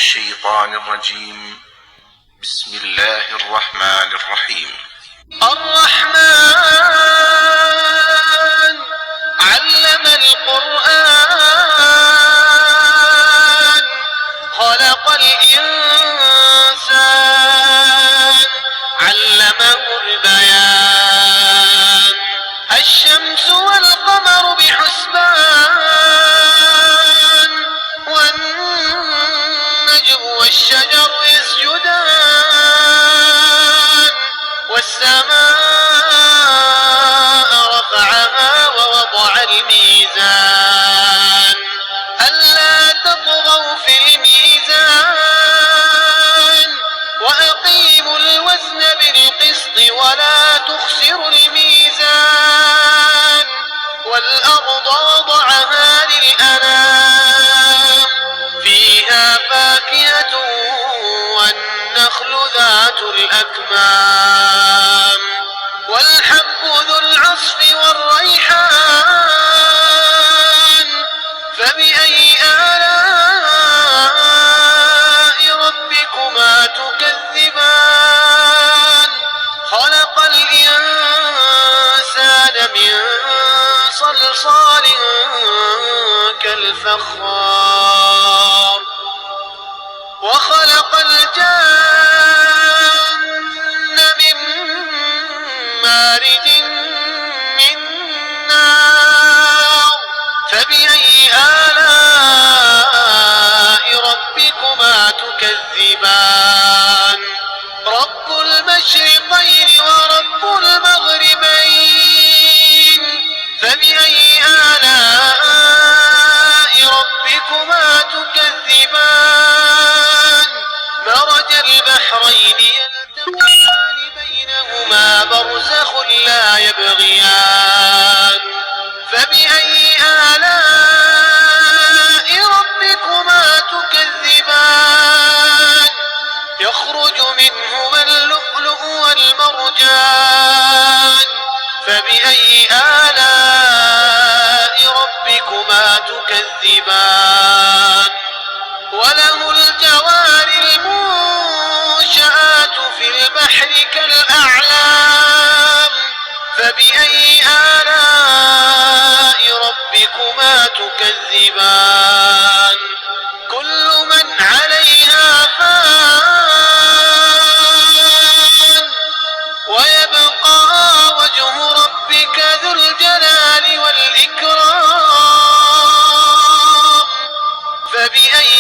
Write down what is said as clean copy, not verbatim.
الشيطان الرجيم. بسم الله الرحمن الرحيم. الرحمن علم القرآن خلق الإنسان علمه البيان. الشمس والقمر بحسبان والنجم والشجر يسجدان والسماء رفعها ووضع الميزان ألا تطغوا في الميزان وأقيموا الوزن بالقسط ولا تخسروا الميزان. والأرض وضعها للأنام فيها فاكهة والنخل ذات الأكمام والحب ذو العصف والريحان. فبأي آلاء ربكما تكذبان. خلق الإنسان من صلصال كالفخار وخلق الجن من مارج من نار. فبأي آلاء ربكما تكذبان. رب المشرقين ورب المغربين. فبأي آلاء ربكما تكذبان. مرج البحرين يلتقيان بينهما برزخ لا يبغيان. فبأي آلاء ربكما تكذبان. يخرج منهما اللؤلؤ والمرجان. فبأي آلاء ربكما تكذبان. وله الجوار المنشآت في البحر كالأعلام. فبأي آلاء ربكما تكذبان. كل من عليها فان ويبقى وجه ربك ذو الجلال والإكرام. فبأي